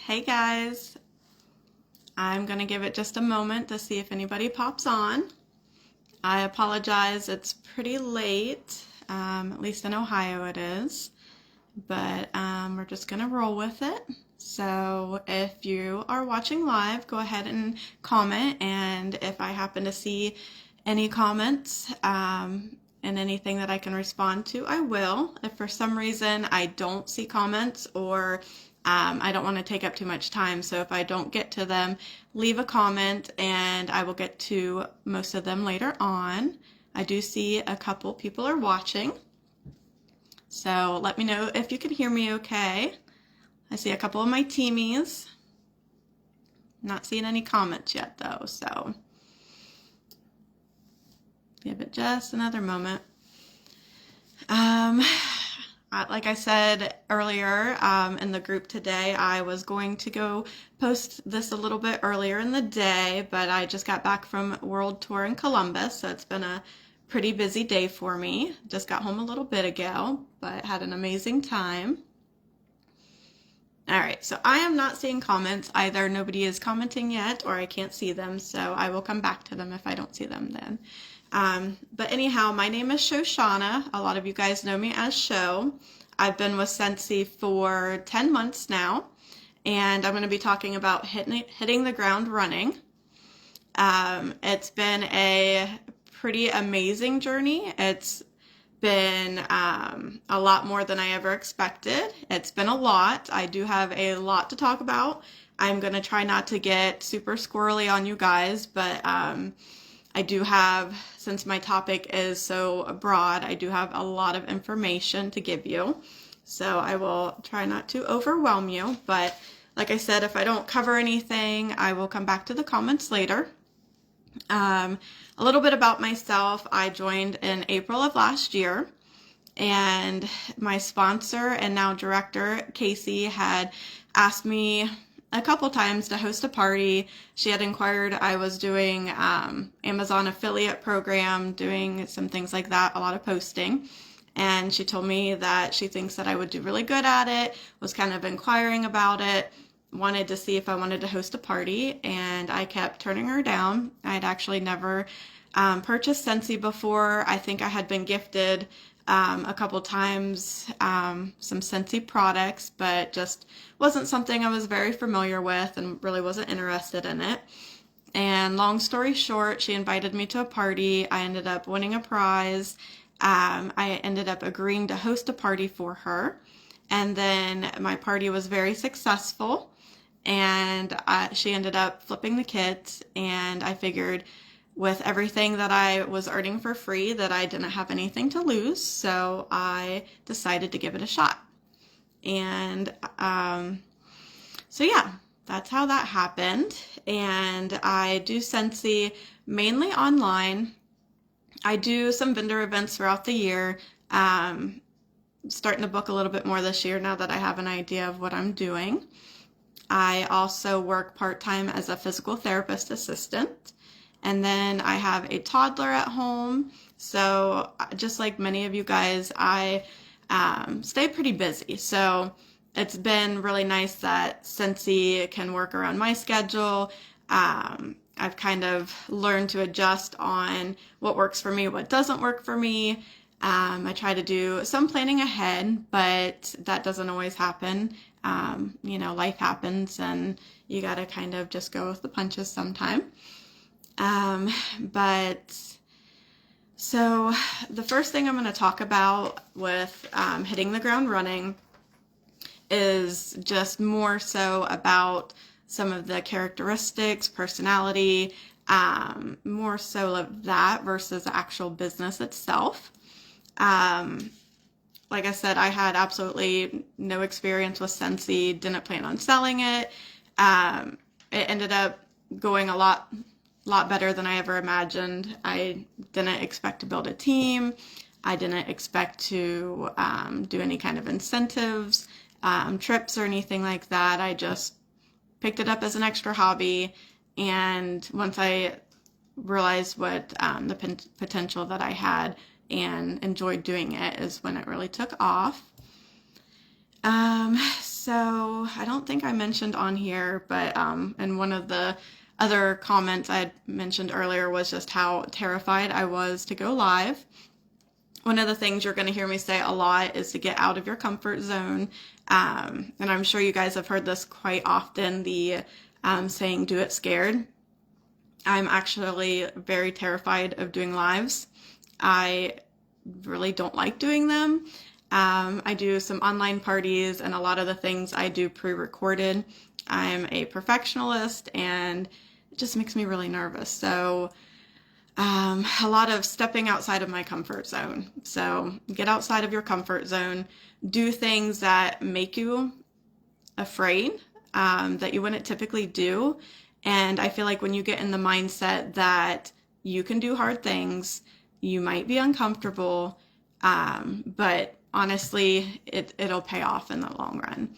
Hey guys, I'm going to give it just a moment to see if anybody pops on. I apologize, it's pretty late, at least in Ohio it is, but we're just going to roll with it. So if you are watching live, go ahead and comment, and if I happen to see any comments and anything that I can respond to, I will. If for some reason I don't see comments or I don't want to take up too much time, so if I don't get to them, leave a comment and I will get to most of them later on. I do see a couple people are watching, so let me know if you can hear me okay. I see a couple of my teamies. Not seeing any comments yet though, so give it just another moment. Like I said earlier in the group today, I was going to go post this a little bit earlier in the day, but I just got back from World Tour in Columbus, so it's been a pretty busy day for me. Just got home a little bit ago, but had an amazing time. All right, so I am not seeing comments. Either nobody is commenting yet or I can't see them, so I will come back to them if I don't see them then. But anyhow, my name is Shoshana. A lot of you guys know me as Sho. I've been with Scentsy for 10 months now, and I'm going to be talking about hitting the ground running. It's been a pretty amazing journey. It's been a lot more than I ever expected. It's been a lot. I do have a lot to talk about. I'm going to try not to get super squirrely on you guys, but I do have, since my topic is so broad, I do have a lot of information to give you. So I will try not to overwhelm you. But like I said, if I don't cover anything, I will come back to the comments later. A little bit about myself. I joined in April of last year, and my sponsor and now director, Casey, had asked me a couple times to host a party. She had inquired. I was doing Amazon affiliate program, doing some things like that, a lot of posting. And she told me that she thinks that I would do really good at it, was kind of inquiring about it, wanted to see if I wanted to host a party, and I kept turning her down. I'd actually never purchased Scentsy before. I think I had been gifted a couple times some Scentsy products, but just wasn't something I was very familiar with and really wasn't interested in it. And long story short, she invited me to a party. I ended up winning a prize. I ended up agreeing to host a party for her. And then my party was very successful, and she ended up flipping the kit, and I figured with everything that I was earning for free that I didn't have anything to lose, so I decided to give it a shot. And so yeah, that's how that happened. And I do Scentsy mainly online. I do some vendor events throughout the year. Starting to book a little bit more this year now that I have an idea of what I'm doing. I also work part-time as a physical therapist assistant. And then I have a toddler at home. So just like many of you guys, I stay pretty busy. So it's been really nice that Scentsy can work around my schedule. I've kind of learned to adjust on what works for me, what doesn't work for me. I try to do some planning ahead, but that doesn't always happen. Life happens and you gotta kind of just go with the punches sometime. So the first thing I'm going to talk about with hitting the ground running is just more so about some of the characteristics, personality, more so of that versus the actual business itself. Like I said, I had absolutely no experience with Scentsy, didn't plan on selling it. It ended up going a lot better than I ever imagined. I didn't expect to build a team. I didn't expect to do any kind of incentives, trips or anything like that. I just picked it up as an extra hobby, and once I realized what the potential that I had and enjoyed doing it is when it really took off. So I don't think I mentioned on here, but and one of the other comments I had mentioned earlier was just how terrified I was to go live. One of the things you're going to hear me say a lot is to get out of your comfort zone. And I'm sure you guys have heard this quite often, the saying, do it scared. I'm actually very terrified of doing lives. I really don't like doing them. I do some online parties, and a lot of the things I do pre-recorded. I'm a perfectionist, and it just makes me really nervous. So a lot of stepping outside of my comfort zone. So get outside of your comfort zone. Do things that make you afraid, that you wouldn't typically do. And I feel like when you get in the mindset that you can do hard things, you might be uncomfortable, but honestly, it'll pay off in the long run.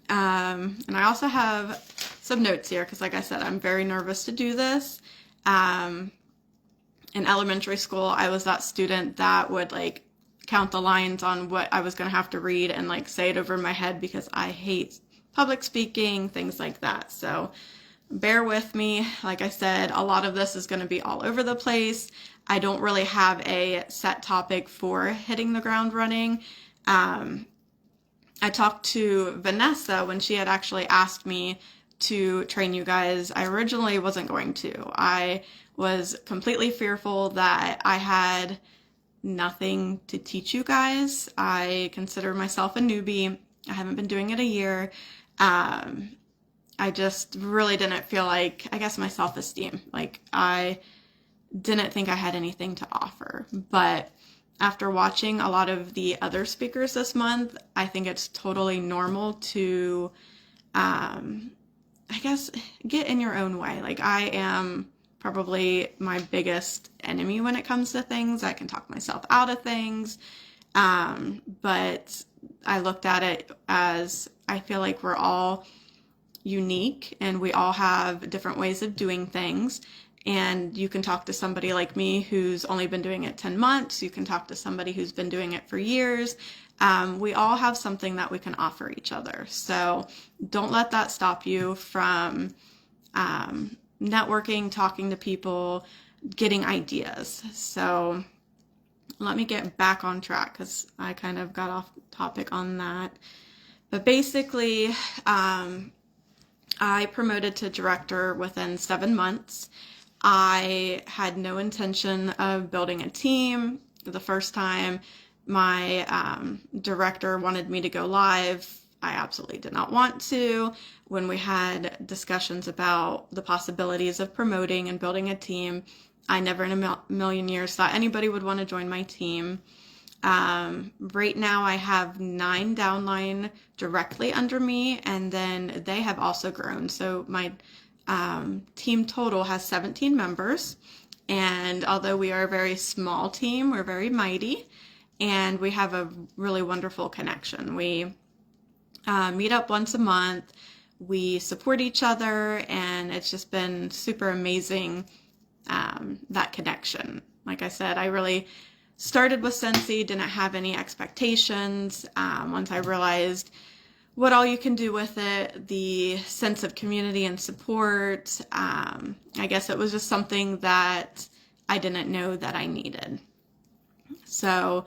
And I also have some notes here because, like I said, I'm very nervous to do this. In elementary school, I was that student that would like count the lines on what I was going to have to read and like say it over my head because I hate public speaking, things like that. So bear with me. Like I said, a lot of this is going to be all over the place. I don't really have a set topic for hitting the ground running. I talked to Vanessa when she had actually asked me to train you guys. I originally wasn't going to. I was completely fearful that I had nothing to teach you guys. I consider myself a newbie. I haven't been doing it a year. I just really didn't feel like, I guess, my self-esteem. Like, I didn't think I had anything to offer. But after watching a lot of the other speakers this month, I think it's totally normal to, I guess, get in your own way. Like, I am probably my biggest enemy when it comes to things. I can talk myself out of things. But I looked at it as I feel like we're all unique and we all have different ways of doing things. And you can talk to somebody like me who's only been doing it 10 months. You can talk to somebody who's been doing it for years. We all have something that we can offer each other. So don't let that stop you from networking, talking to people, getting ideas. So let me get back on track because I kind of got off topic on that. But basically, I promoted to director within 7 months. I had no intention of building a team. The first time my director wanted me to go live, I absolutely did not want to. When we had discussions about the possibilities of promoting and building a team, I never in a million years thought anybody would want to join my team. Right now I have 9 downline directly under me, and then they have also grown. So my team total has 17 members, and although we are a very small team, we're very mighty, and we have a really wonderful connection. We meet up once a month, we support each other, and it's just been super amazing, that connection. Like I said, I really started with Scentsy, didn't have any expectations. Once I realized what all you can do with it, the sense of community and support, I guess it was just something that I didn't know that I needed. So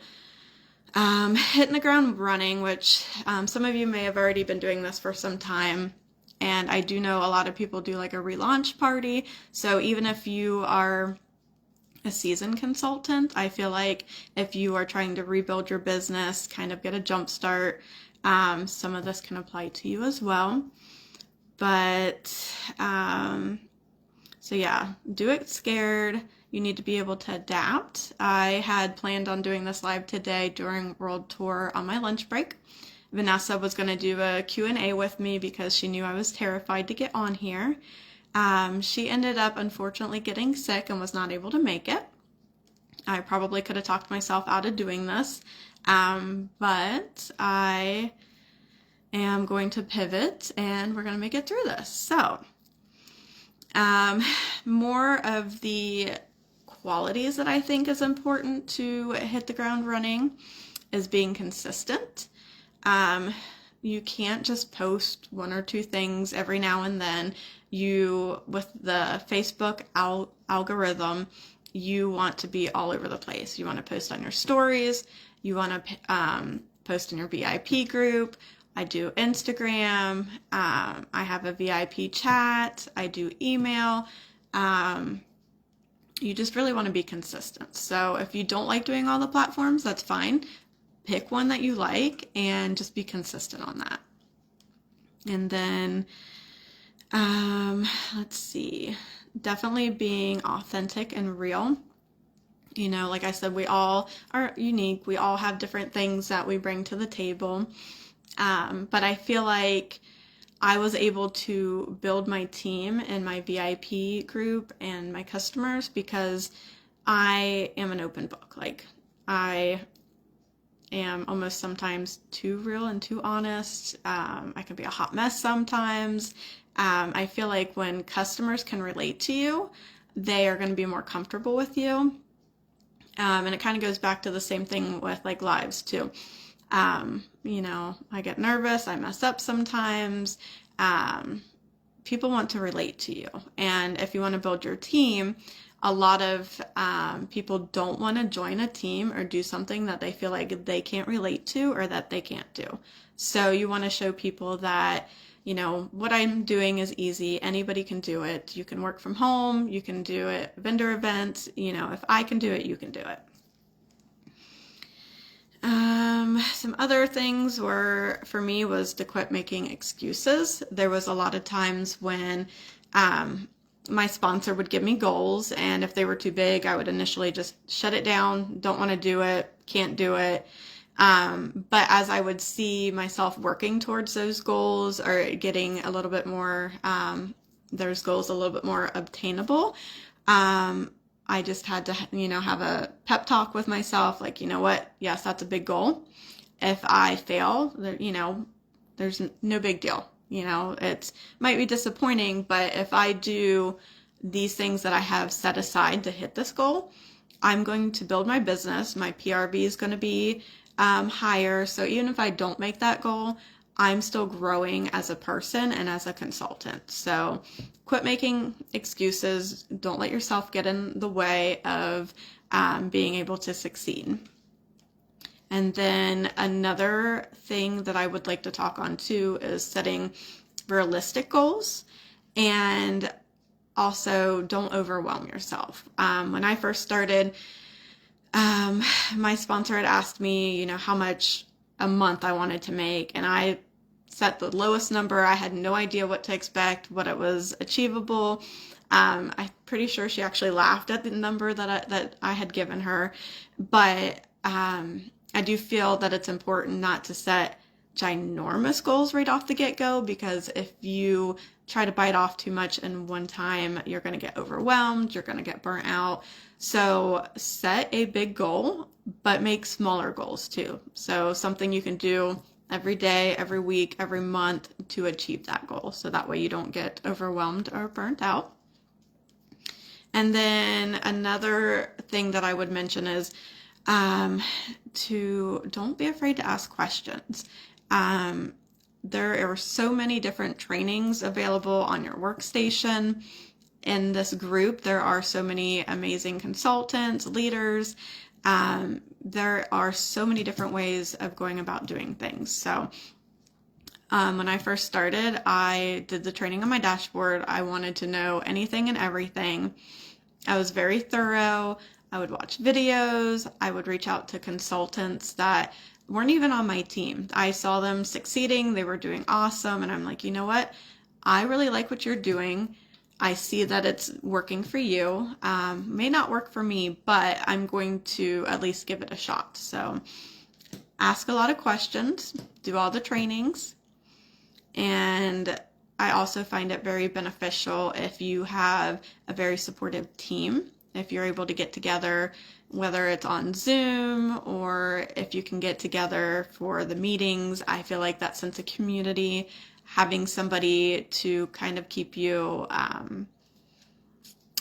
hitting the ground running, which some of you may have already been doing this for some time. And I do know a lot of people do like a relaunch party. So even if you are a seasoned consultant, I feel like if you are trying to rebuild your business, kind of get a jump start, some of this can apply to you as well. But so yeah, do it scared. You need to be able to adapt. I had planned on doing this live today during World Tour on my lunch break. Vanessa was going to do a Q&A with me because she knew I was terrified to get on here. She ended up unfortunately getting sick and was not able to make it. I probably could have talked myself out of doing this, but I am going to pivot and we're going to make it through this. So, more of the qualities that I think is important to hit the ground running is being consistent. You can't just post one or two things every now and then. With the Facebook algorithm, you want to be all over the place. You want to post on your stories. You want to post in your VIP group. I do Instagram. I have a VIP chat. I do email. You just really want to be consistent. So if you don't like doing all the platforms, that's fine. Pick one that you like and just be consistent on that. And then, let's see, definitely being authentic and real. You know, like I said, we all are unique. We all have different things that we bring to the table. But I feel like I was able to build my team and my VIP group and my customers because I am an open book. Like, I am almost sometimes too real and too honest. I can be a hot mess sometimes. I feel like when customers can relate to you, they are going to be more comfortable with you. And it kind of goes back to the same thing with like lives too. You know, I get nervous, I mess up sometimes. People want to relate to you. And if you want to build your team, a lot of people don't want to join a team or do something that they feel like they can't relate to or that they can't do. So you want to show people that, you know, what I'm doing is easy. Anybody can do it. You can work from home. You can do it, vendor events. You know, if I can do it, you can do it. Some other things for me was to quit making excuses. There was a lot of times when my sponsor would give me goals, and if they were too big, I would initially just shut it down, don't want to do it, can't do it. But as I would see myself working towards those goals or getting a little bit more, those goals a little bit more obtainable, I just had to, you know, have a pep talk with myself, like, you know what, yes, that's a big goal. If I fail, you know, there's no big deal. You know, it might be disappointing, but if I do these things that I have set aside to hit this goal, I'm going to build my business. My PRV is going to be higher. So even if I don't make that goal, I'm still growing as a person and as a consultant. So quit making excuses. Don't let yourself get in the way of being able to succeed. And then another thing that I would like to talk on too is setting realistic goals, and also don't overwhelm yourself. When I first started, my sponsor had asked me, you know, how much a month I wanted to make, and I set the lowest number. I had no idea what to expect, what it was achievable. I'm pretty sure she actually laughed at the number that I had given her, but I do feel that it's important not to set ginormous goals right off the get-go, because if you try to bite off too much in one time, you're going to get overwhelmed, you're going to get burnt out. So set a big goal, but make smaller goals too. So something you can do every day, every week, every month to achieve that goal. So that way you don't get overwhelmed or burnt out. And then another thing that I would mention is don't be afraid to ask questions. There are so many different trainings available on your workstation. In this group, there are so many amazing consultants, leaders. There are so many different ways of going about doing things. So when I first started, I did the training on my dashboard. I wanted to know anything and everything. I was very thorough. I would watch videos. I would reach out to consultants that weren't even on my team. I saw them succeeding. They were doing awesome. And I'm like, you know what? I really like what you're doing. I see that it's working for you. May not work for me, but I'm going to at least give it a shot. So ask a lot of questions, do all the trainings. And I also find it very beneficial if you have a very supportive team. If you're able to get together, whether it's on Zoom or if you can get together for the meetings, I feel like that sense of community, having somebody to kind of keep you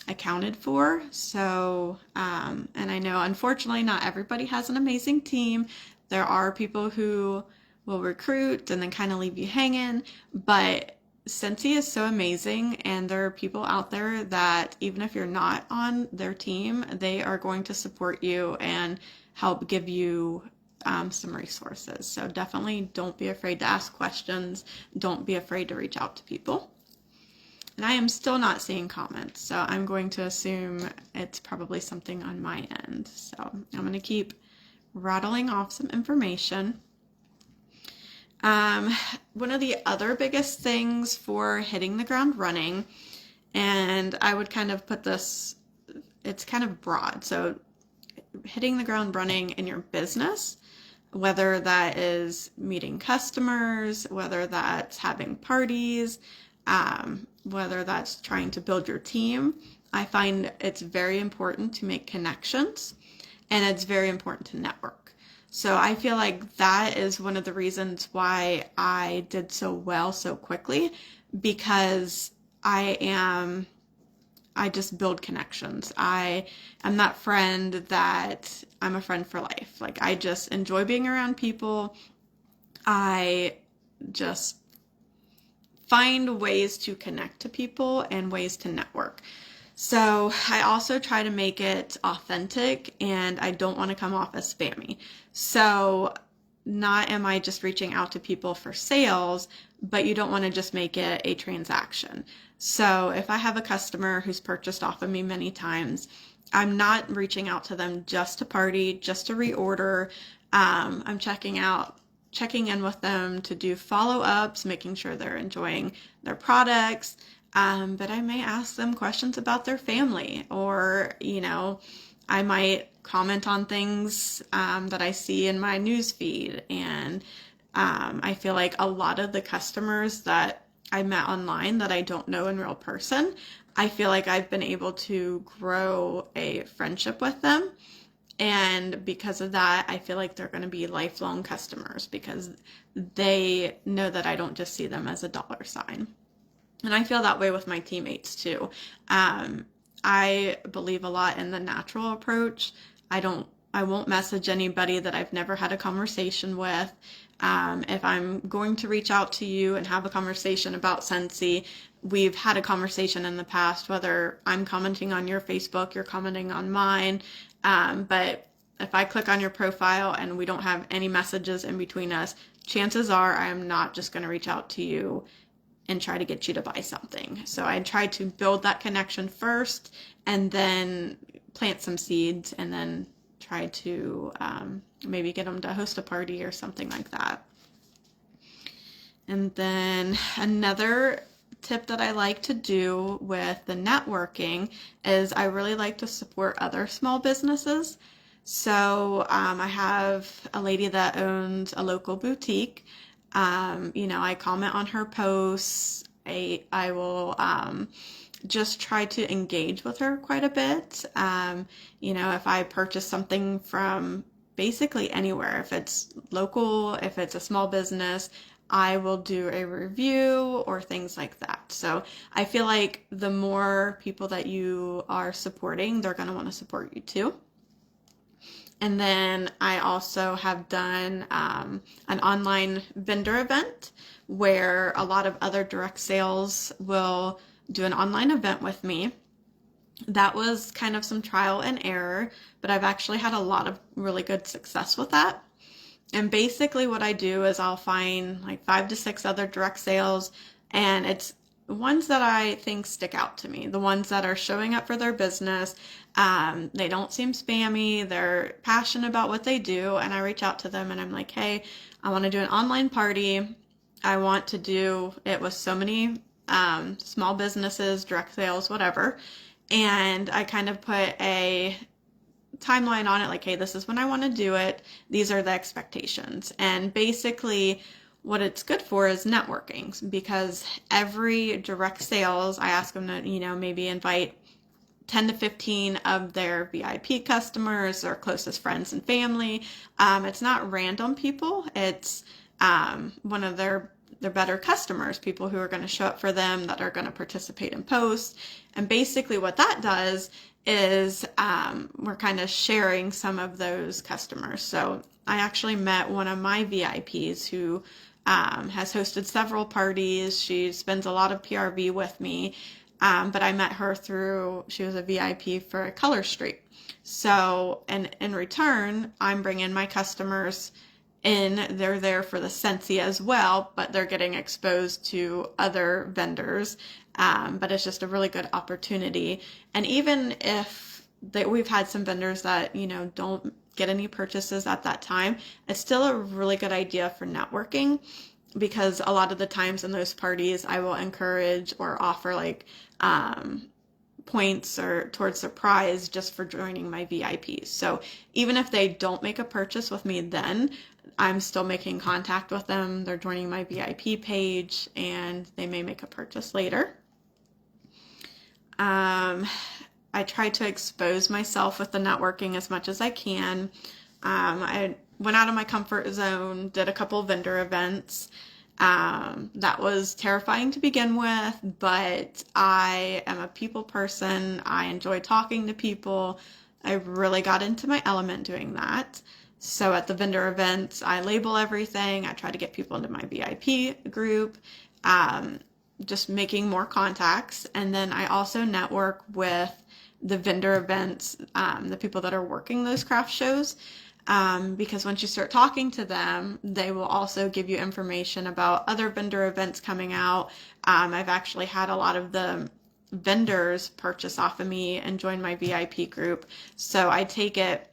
accounted for. So, and I know unfortunately not everybody has an amazing team. There are people who will recruit and then kind of leave you hanging. But Scentsy is so amazing, and there are people out there that even if you're not on their team, they are going to support you and help give you some resources. So definitely don't be afraid to ask questions. Don't be afraid to reach out to people. And I am still not seeing comments, so I'm going to assume it's probably something on my end. So I'm going to keep rattling off some information. One of the other biggest things for hitting the ground running, and I would kind of put this, it's kind of broad. So hitting the ground running in your business, whether that is meeting customers, whether that's having parties, whether that's trying to build your team, I find it's very important to make connections, and it's very important to network. So I feel like that is one of the reasons why I did so well so quickly, because I just build connections. I am that friend that I'm a friend for life. Like, I just enjoy being around people. I just find ways to connect to people and ways to network. So I also try to make it authentic, and I don't want to come off as spammy. So not am I just reaching out to people for sales, but you don't want to just make it a transaction. So if I have a customer who's purchased off of me many times, I'm not reaching out to them just to party, just to reorder. I'm checking in with them to do follow-ups, making sure they're enjoying their products. But I may ask them questions about their family, or, I might comment on things that I see in my news feed. And I feel like a lot of the customers that I met online that I don't know in real person, I feel like I've been able to grow a friendship with them. And because of that, I feel like they're going to be lifelong customers, because they know that I don't just see them as a dollar sign. And I feel that way with my teammates too. I believe a lot in the natural approach. I won't message anybody that I've never had a conversation with. If I'm going to reach out to you and have a conversation about Scentsy, we've had a conversation in the past, whether I'm commenting on your Facebook, you're commenting on mine. But if I click on your profile and we don't have any messages in between us, chances are I am not just going to reach out to you and try to get you to buy something. So I try to build that connection first, and then plant some seeds, and then try to maybe get them to host a party or something like that. And then another tip that I like to do with the networking is I really like to support other small businesses. So I have a lady that owns a local boutique. I comment on her posts. I will just try to engage with her quite a bit. If I purchase something from basically anywhere, if it's local, if it's a small business, I will do a review or things like that. So I feel like the more people that you are supporting, they're going to want to support you too. And then I also have done an online vendor event where a lot of other direct sales will do an online event with me. That was kind of some trial and error, but I've actually had a lot of really good success with that. And basically what I do is I'll find like 5 to 6 other direct sales, and it's ones that I think stick out to me, the ones that are showing up for their business. They don't seem spammy. They're passionate about what they do. And I reach out to them and I'm like, hey, I want to do an online party. I want to do it with so many small businesses, direct sales, whatever. And I kind of put a timeline on it, like, hey, this is when I want to do it. These are the expectations. And basically what it's good for is networking, because every direct sales, I ask them to, maybe invite 10 to 15 of their VIP customers, their closest friends and family. It's not random people. It's one of their they're better customers, people who are going to show up for them, that are going to participate in posts. And basically what that does is we're kind of sharing some of those customers. So I actually met one of my VIPs who has hosted several parties. She spends a lot of PRV with me, but I met her through, she was a VIP for a color streak. So, and in return, I'm bringing my customers in. They're there for the Scentsy as well, but they're getting exposed to other vendors. But it's just a really good opportunity. And even if we've had some vendors that, don't get any purchases at that time, it's still a really good idea for networking, because a lot of the times in those parties, I will encourage or offer like points or towards the prize just for joining my VIPs. So even if they don't make a purchase with me then, I'm still making contact with them. They're joining my VIP page and they may make a purchase later. I try to expose myself with the networking as much as I can. I went out of my comfort zone, did a couple vendor events. That was terrifying to begin with, but I am a people person. I enjoy talking to people. I really got into my element doing that. So at the vendor events, I label everything. I try to get people into my VIP group, just making more contacts. And then I also network with the vendor events, the people that are working those craft shows. Because once you start talking to them, they will also give you information about other vendor events coming out. I've actually had a lot of the vendors purchase off of me and join my VIP group. So I take it,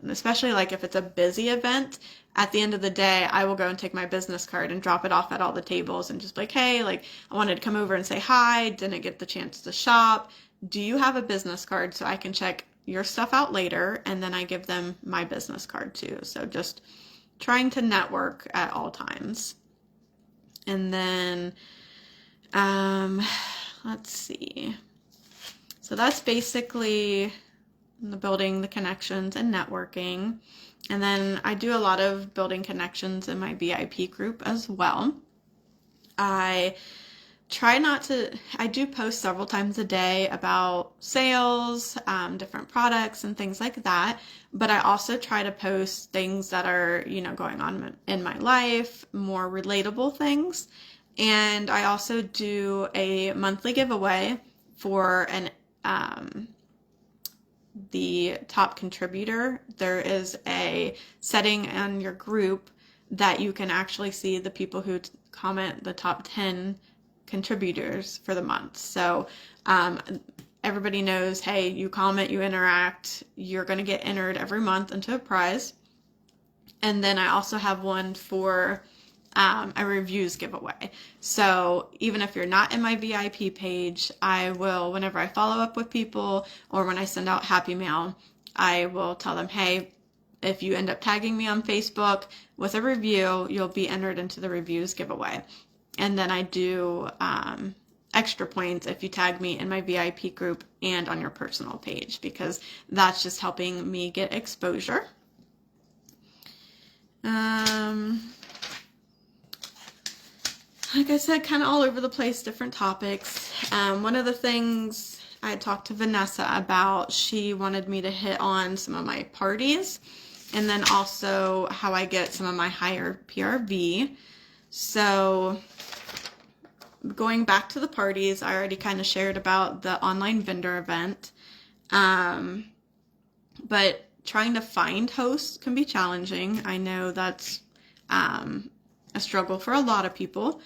especially like if it's a busy event, at the end of the day, I will go and take my business card and drop it off at all the tables and just be like, hey, like I wanted to come over and say hi, didn't get the chance to shop. Do you have a business card so I can check your stuff out later? And then I give them my business card too. So just trying to network at all times. And then, let's see. So that's basically the building the connections and networking. And then I do a lot of building connections in my VIP group as well. I do post several times a day about sales, different products and things like that. But I also try to post things that are, going on in my life, more relatable things. And I also do a monthly giveaway for the top contributor. There is a setting on your group that you can actually see the people who comment the top 10 contributors for the month. So everybody knows, hey, you comment, you interact, you're going to get entered every month into a prize. And then I also have one for a reviews giveaway. So even if you're not in my VIP page, I will, whenever I follow up with people or when I send out happy mail, I will tell them, hey, if you end up tagging me on Facebook with a review, you'll be entered into the reviews giveaway. And then I do extra points if you tag me in my VIP group and on your personal page, because that's just helping me get exposure. Like I said, kind of all over the place, different topics. One of the things I talked to Vanessa about, she wanted me to hit on some of my parties and then also how I get some of my higher PRV. So going back to the parties, I already kind of shared about the online vendor event. But trying to find hosts can be challenging. I know that's a struggle for a lot of people.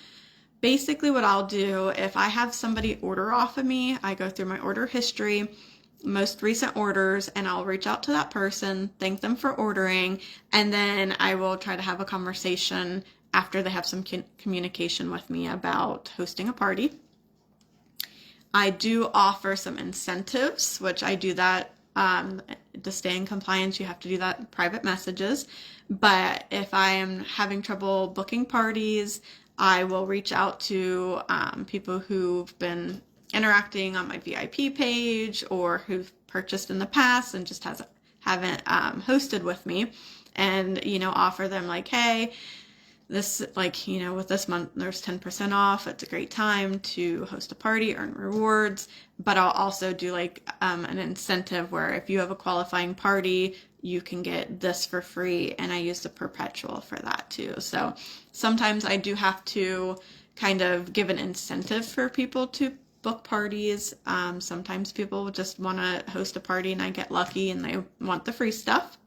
Basically what I'll do, if I have somebody order off of me, I go through my order history, most recent orders, and I'll reach out to that person, thank them for ordering, and then I will try to have a conversation after they have some communication with me about hosting a party. I do offer some incentives, which I do that to stay in compliance. You have to do that in private messages. But if I am having trouble booking parties, I will reach out to people who've been interacting on my VIP page or who've purchased in the past and just haven't hosted with me, and offer them like, hey, this, like, with this month, there's 10% off. It's a great time to host a party, earn rewards. But I'll also do like an incentive where if you have a qualifying party, you can get this for free. And I use the perpetual for that too. So sometimes I do have to kind of give an incentive for people to book parties. Sometimes people just want to host a party and I get lucky and they want the free stuff.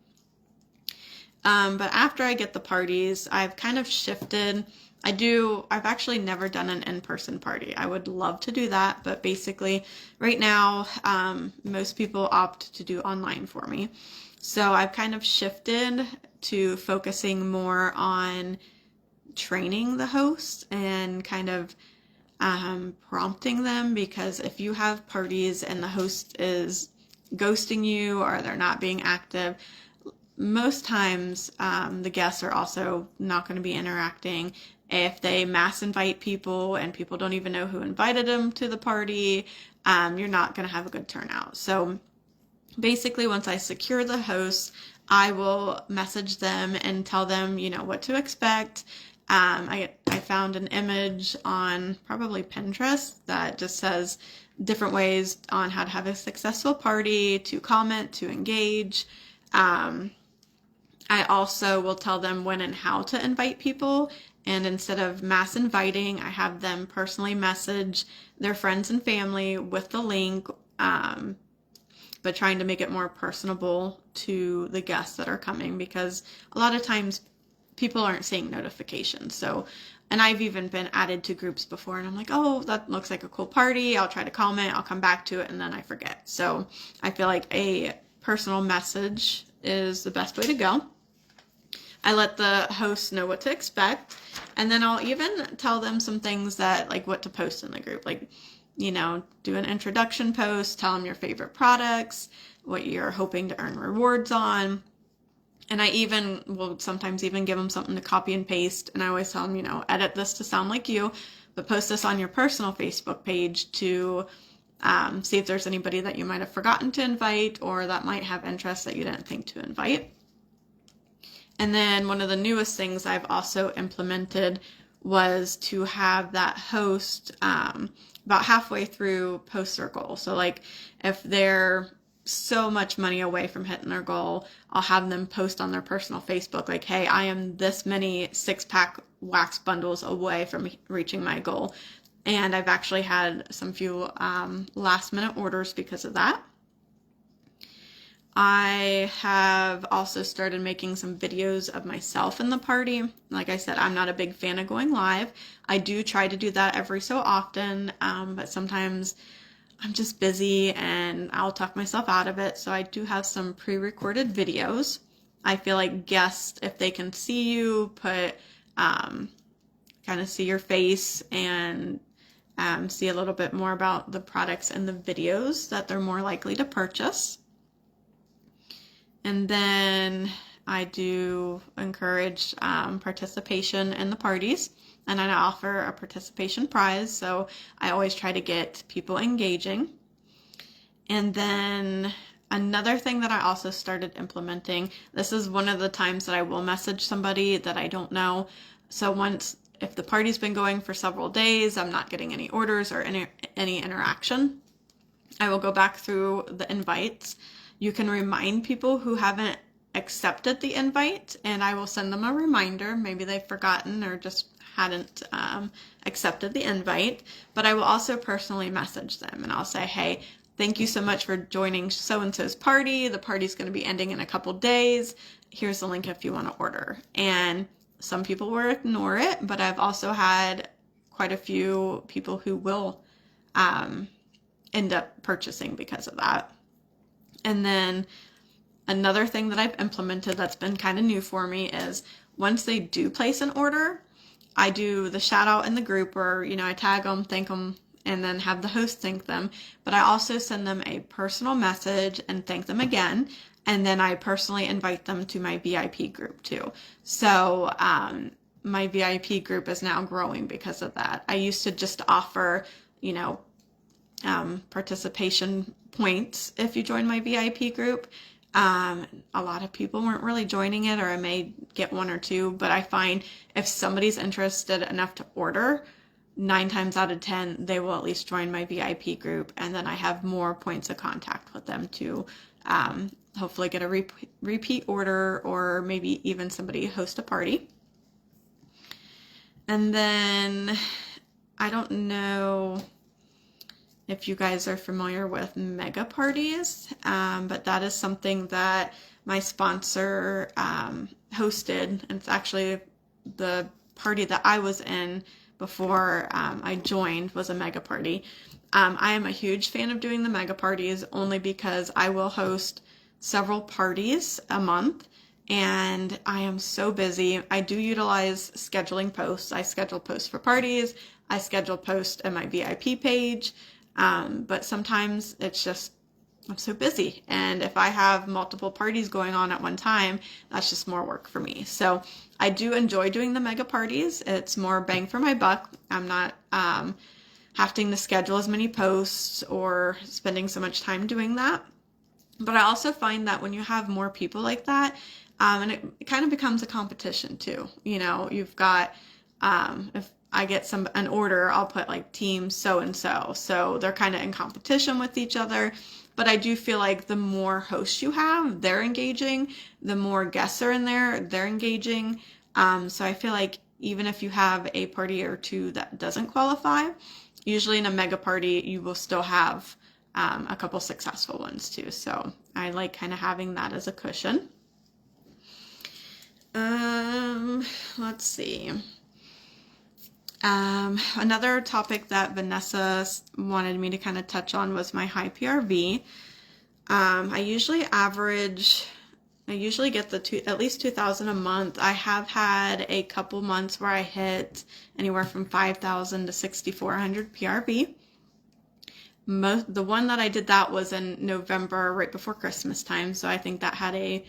But after I get the parties, I've kind of shifted. I've actually never done an in-person party. I would love to do that, but basically right now, most people opt to do online for me. So I've kind of shifted to focusing more on training the host and kind of prompting them, because if you have parties and the host is ghosting you or they're not being active, most times the guests are also not going to be interacting. If they mass invite people and people don't even know who invited them to the party, you're not going to have a good turnout. So basically, once I secure the host, I will message them and tell them, what to expect. I found an image on probably Pinterest that just says different ways on how to have a successful party, to comment, to engage. I also will tell them when and how to invite people. And instead of mass inviting, I have them personally message their friends and family with the link, but trying to make it more personable to the guests that are coming, because a lot of times people aren't seeing notifications. So, and I've even been added to groups before and I'm like, oh, that looks like a cool party. I'll try to comment, I'll come back to it, and then I forget. So I feel like a personal message is the best way to go. I let the host know what to expect, and then I'll even tell them some things that, like, what to post in the group, like, do an introduction post, tell them your favorite products, what you're hoping to earn rewards on. And I even will sometimes even give them something to copy and paste, and I always tell them, edit this to sound like you, but post this on your personal Facebook page to see if there's anybody that you might have forgotten to invite or that might have interests that you didn't think to invite. And then one of the newest things I've also implemented was to have that host about halfway through post their goal. So like if they're so much money away from hitting their goal, I'll have them post on their personal Facebook like, hey, I am this many 6-pack wax bundles away from reaching my goal. And I've actually had some few last minute orders because of that. I have also started making some videos of myself in the party. Like I said, I'm not a big fan of going live. I do try to do that every so often, but sometimes I'm just busy and I'll talk myself out of it. So I do have some pre-recorded videos. I feel like guests, if they can see you, kind of see your face and see a little bit more about the products and the videos, that they're more likely to purchase. And then I do encourage participation in the parties, and I offer a participation prize, so I always try to get people engaging. And then another thing that I also started implementing, this is one of the times that I will message somebody that I don't know. So if the party's been going for several days, I'm not getting any orders or any interaction, I will go back through the invites. You can remind people who haven't accepted the invite, and I will send them a reminder. Maybe they've forgotten or just hadn't accepted the invite, but I will also personally message them and I'll say, hey, thank you so much for joining so-and-so's party. The party's going to be ending in a couple days. Here's the link if you want to order. And some people will ignore it, but I've also had quite a few people who will end up purchasing because of that. And then another thing that I've implemented that's been kind of new for me is once they do place an order, I do the shout out in the group where, I tag them, thank them, and then have the host thank them. But I also send them a personal message and thank them again. And then I personally invite them to my VIP group too. So my VIP group is now growing because of that. I used to just offer, participation points if you join my VIP group. A lot of people weren't really joining it, or I may get one or two, but I find if somebody's interested enough to order, 9 times out of 10, they will at least join my VIP group, and then I have more points of contact with them to hopefully get a repeat order, or maybe even somebody host a party. And then I don't know if you guys are familiar with mega parties, but that is something that my sponsor hosted. And it's actually the party that I was in before I joined was a mega party. I am a huge fan of doing the mega parties only because I will host several parties a month, and I am so busy. I do utilize scheduling posts. I schedule posts for parties. I schedule posts in my VIP page. But sometimes it's just, I'm so busy. And if I have multiple parties going on at one time, that's just more work for me. So I do enjoy doing the mega parties. It's more bang for my buck. I'm not having to schedule as many posts or spending so much time doing that. But I also find that when you have more people like that, and it kind of becomes a competition too. You know, you've got, if I get an order, I'll put like team so and so. So they're kind of in competition with each other. But I do feel like the more hosts you have, they're engaging. The more guests are in there, they're engaging. So I feel like even if you have a party or two that doesn't qualify, usually in a mega party, you will still have a couple successful ones too. So I like kind of having that as a cushion. Let's see. Another topic that Vanessa wanted me to kind of touch on was my high PRV. I usually get at least 2,000 a month. I have had a couple months where I hit anywhere from 5,000 to 6,400 PRV. The one that I did that was in November, right before Christmas time. So I think that had a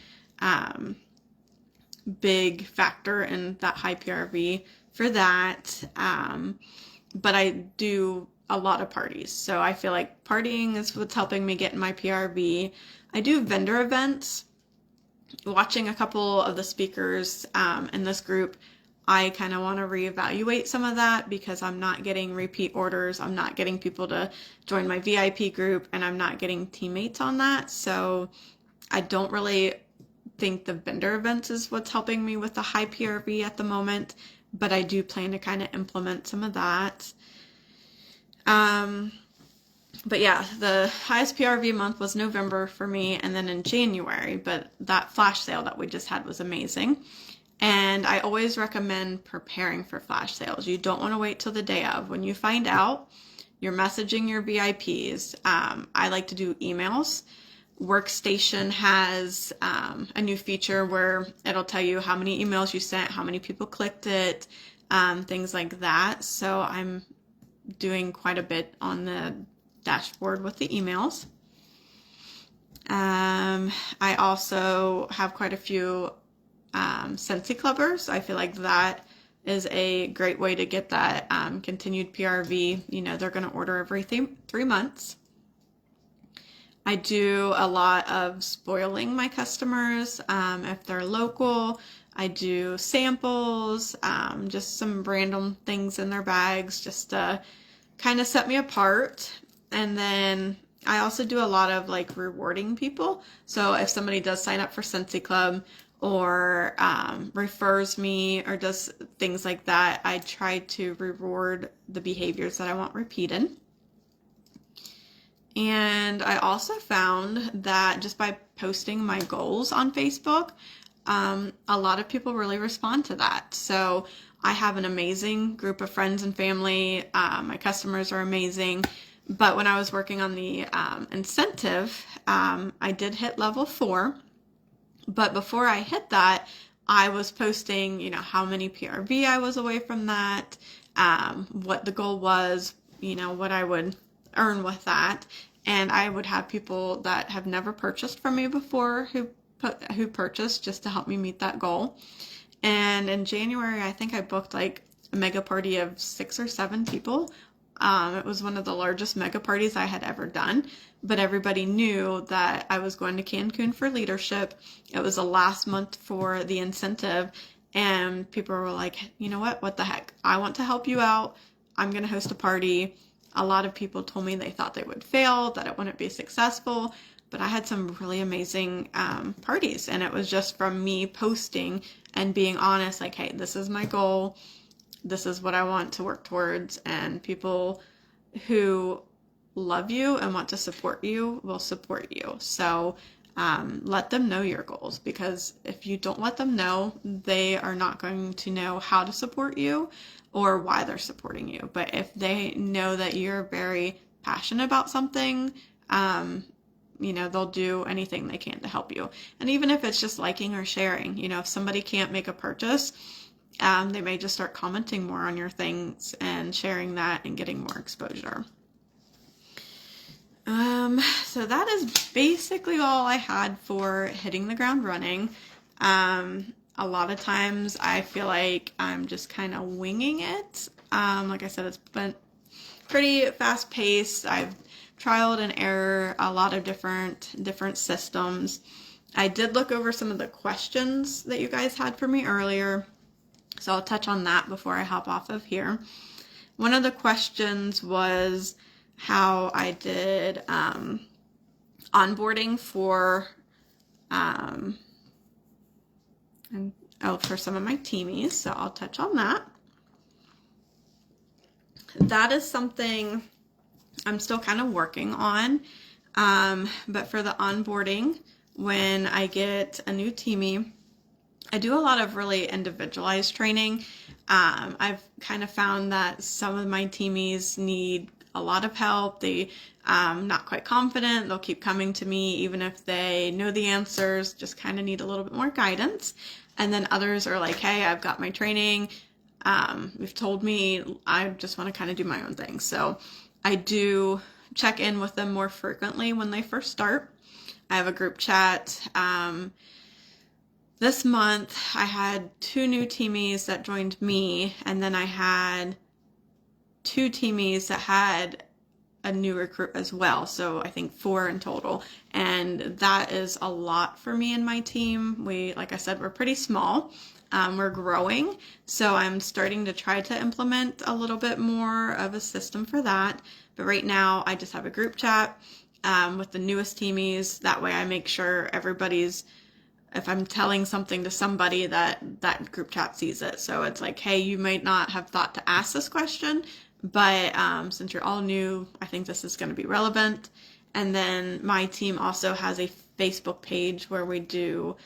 big factor in that high PRV for that. But I do a lot of parties. So I feel like partying is what's helping me get in my PRV. I do vendor events. Watching a couple of the speakers in this group, I kind of want to reevaluate some of that because I'm not getting repeat orders. I'm not getting people to join my VIP group, and I'm not getting teammates on that. So I don't really think the vendor events is what's helping me with the high PRV at the moment, but I do plan to kind of implement some of that. But yeah, the highest PRV month was November for me, and then in January, but that flash sale that we just had was amazing. And I always recommend preparing for flash sales. You don't want to wait till the day of. When you find out, you're messaging your VIPs. I like to do emails. Workstation has a new feature where it'll tell you how many emails you sent, how many people clicked it, things like that. So I'm doing quite a bit on the dashboard with the emails. I also have quite a few Scentsy clubbers. I feel like that is a great way to get that continued PRV. You know, they're going to order every 3 months. I do a lot of spoiling my customers. If they're local, I do samples, just some random things in their bags just to kind of set me apart. And then I also do a lot of like rewarding people. So if somebody does sign up for Scentsy Club or refers me or does things like that, I try to reward the behaviors that I want repeated. And I also found that just by posting my goals on Facebook, a lot of people really respond to that. So I have an amazing group of friends and family. My customers are amazing. But when I was working on the incentive, I did hit level 4. But before I hit that, I was posting, you know, how many PRV I was away from that, what the goal was, you know, what I would earn with that. And I would have people that have never purchased from me before who purchased just to help me meet that goal. And in January, I think I booked like a mega party of 6 or 7 people It was one of the largest mega parties I had ever done, but everybody knew that I was going to Cancun for leadership. It was the last month for the incentive, and people were like, you know what the heck? I want to help you out. I'm going to host a party. A lot of people told me they thought they would fail, that it wouldn't be successful, but I had some really amazing parties, and it was just from me posting and being honest, like, hey, this is my goal. This is what I want to work towards, and people who love you and want to support you will support you. So let them know your goals, because if you don't let them know, they are not going to know how to support you or why they're supporting you. But if they know that you're very passionate about something, they'll do anything they can to help you. And even if it's just liking or sharing, if somebody can't make a purchase, they may just start commenting more on your things and sharing that and getting more exposure. So that is basically all I had for hitting the ground running. A lot of times I feel like I'm just kind of winging it. Like I said, it's been pretty fast paced. I've trialed and error a lot of different systems. I did look over some of the questions that you guys had for me earlier, so I'll touch on that before I hop off of here. One of the questions was how I did onboarding for for some of my teamies, so I'll touch on that. That is something I'm still kind of working on, but for the onboarding, when I get a new teamie, I do a lot of really individualized training. I've kind of found that some of my teamies need a lot of help. They not quite confident. They'll keep coming to me even if they know the answers, just kind of need a little bit more guidance. And then others are like, hey, I've got my training. You've told me, I just want to kind of do my own thing. So I do check in with them more frequently when they first start. I have a group chat. This month I had 2 new teamies that joined me, and then I had 2 teamies that had a new recruit as well. So I think 4 in total. And that is a lot for me and my team. Like I said, we're pretty small. We're growing. So I'm starting to try to implement a little bit more of a system for that. But right now I just have a group chat with the newest teamies. That way I make sure if I'm telling something to somebody, that group chat sees it. So it's like, hey, you might not have thought to ask this question, but since you're all new, I think this is going to be relevant. And then my team also has a Facebook page where we do,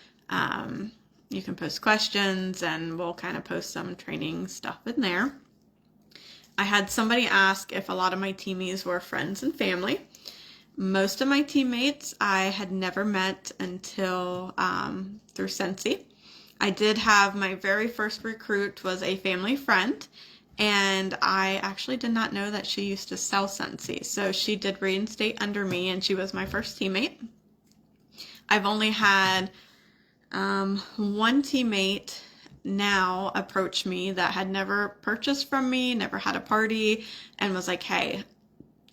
you can post questions, and we'll kind of post some training stuff in there. I had somebody ask if a lot of my teamies were friends and family. Most of my teammates I had never met until through Scentsy. I did have my very first recruit was a family friend, and I actually did not know that she used to sell Scentsy. So she did reinstate under me, and she was my first teammate. I've only had one teammate now approach me that had never purchased from me, never had a party, and was like, hey,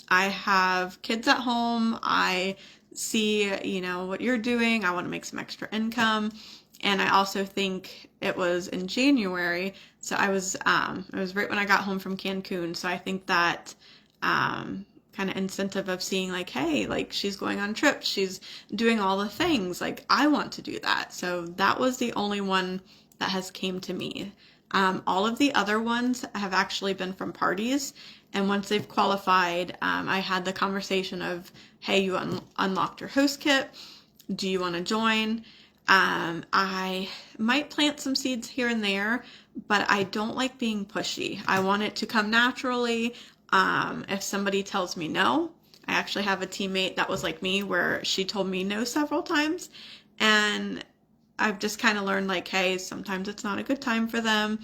I have kids at home. I see, what you're doing. I want to make some extra income. And I also think it was in January. So it was right when I got home from Cancun. So I think that, kind of incentive of seeing like, hey, like she's going on trips, she's doing all the things, like I want to do that. So that was the only one that has came to me. All of the other ones have actually been from parties. And once they've qualified, I had the conversation of, hey, you unlocked your host kit. Do you want to join? I might plant some seeds here and there, but I don't like being pushy. I want it to come naturally. If somebody tells me no, I actually have a teammate that was like me where she told me no several times. And I've just kind of learned like, hey, sometimes it's not a good time for them.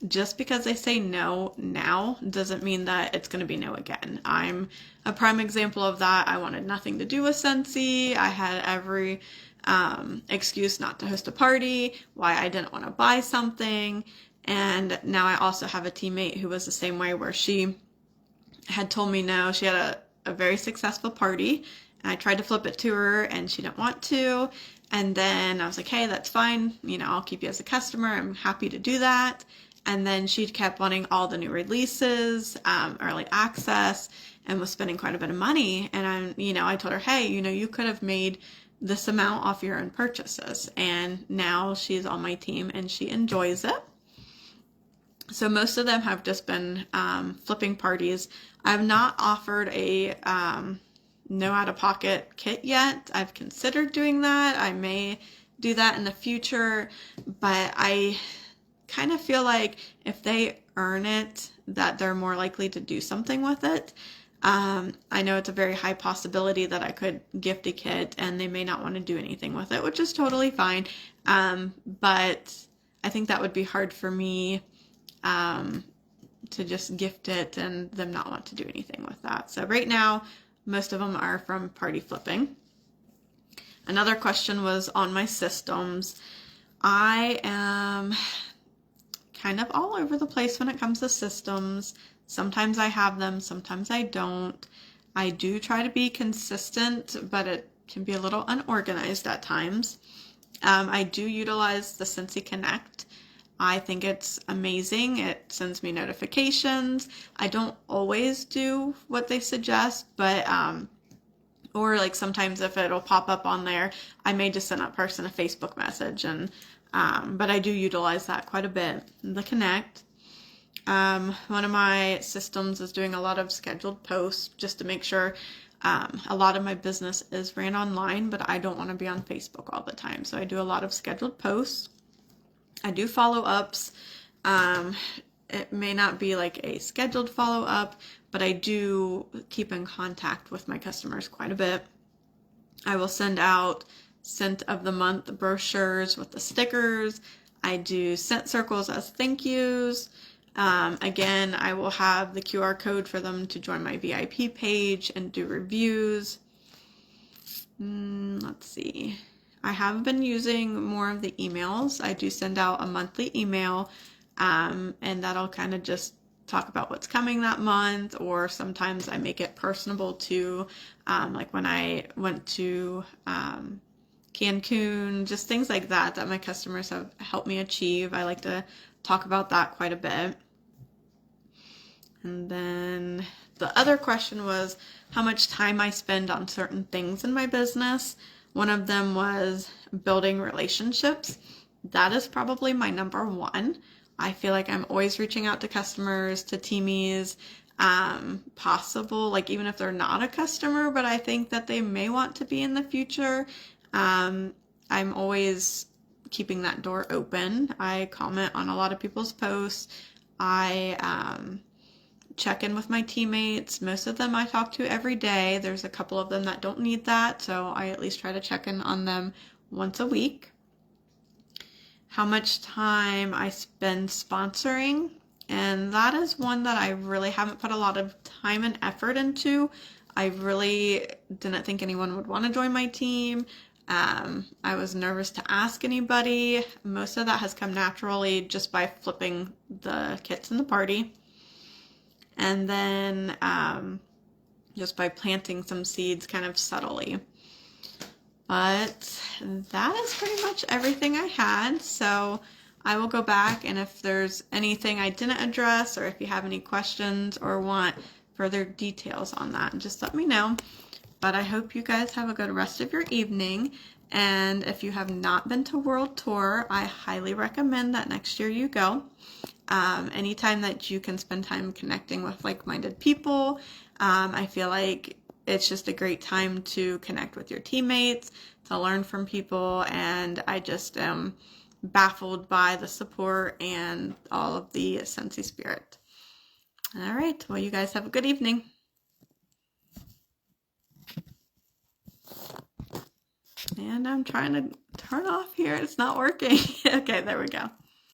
Just because they say no now doesn't mean that it's going to be no again. I'm a prime example of that. I wanted nothing to do with Scentsy. I had every excuse not to host a party, why I didn't want to buy something. And now I also have a teammate who was the same way, where she had told me no. She had a very successful party, and I tried to flip it to her, and she didn't want to. And then I was like, hey, that's fine. I'll keep you as a customer. I'm happy to do that. And then she kept wanting all the new releases, early access, and was spending quite a bit of money. And I told her, hey, you could have made this amount off your own purchases. And now she's on my team and she enjoys it. So most of them have just been flipping parties. I've not offered a no out-of-pocket kit yet. I've considered doing that. I may do that in the future, but I kind of feel like if they earn it, that they're more likely to do something with it. I know it's a very high possibility that I could gift a kit and they may not want to do anything with it, which is totally fine. But I think that would be hard for me to just gift it and them not want to do anything with that. So right now, most of them are from party flipping. Another question was on my systems. I am kind of all over the place when it comes to systems. Sometimes I have them, sometimes I don't. I do try to be consistent, but it can be a little unorganized at times. I do utilize the Scentsy Connect. I think it's amazing. It sends me notifications. I don't always do what they suggest, but or like sometimes if it'll pop up on there, I may just send that person a Facebook message, and but I do utilize that quite a bit. The Connect. One of my systems is doing a lot of scheduled posts just to make sure a lot of my business is ran online, but I don't want to be on Facebook all the time. So I do a lot of scheduled posts. I do follow-ups. It may not be like a scheduled follow-up, but I do keep in contact with my customers quite a bit. I will send out scent of the month brochures with the stickers. I do scent circles as thank yous. Again, I will have the QR code for them to join my VIP page and do reviews. Let's see. I have been using more of the emails. I do send out a monthly email, and that'll kind of just talk about what's coming that month, or sometimes I make it personable too, like when I went to Cancun, just things like that my customers have helped me achieve. I like to talk about that quite a bit. And then the other question was how much time I spend on certain things in my business. One of them was building relationships. That is probably my number one. I feel like I'm always reaching out to customers, to teamies, possible, like even if they're not a customer, but I think that they may want to be in the future. I'm always keeping that door open. I comment on a lot of people's posts. I check in with my teammates. Most of them I talk to every day. There's a couple of them that don't need that, so I at least try to check in on them once a week. How much time I spend sponsoring, and that is one that I really haven't put a lot of time and effort into. I really didn't think anyone would want to join my team. I was nervous to ask anybody. Most of that has come naturally just by flipping the kits in the party. And then just by planting some seeds kind of subtly. But that is pretty much everything I had. So I will go back, and if there's anything I didn't address, or if you have any questions or want further details on that, just let me know. But I hope you guys have a good rest of your evening. And if you have not been to World Tour, I highly recommend that next year you go. Anytime that you can spend time connecting with like-minded people, I feel like it's just a great time to connect with your teammates, to learn from people, and I just am baffled by the support and all of the Scentsy spirit. All right, well, you guys have a good evening. And I'm trying to turn off here. It's not working. Okay, there we go.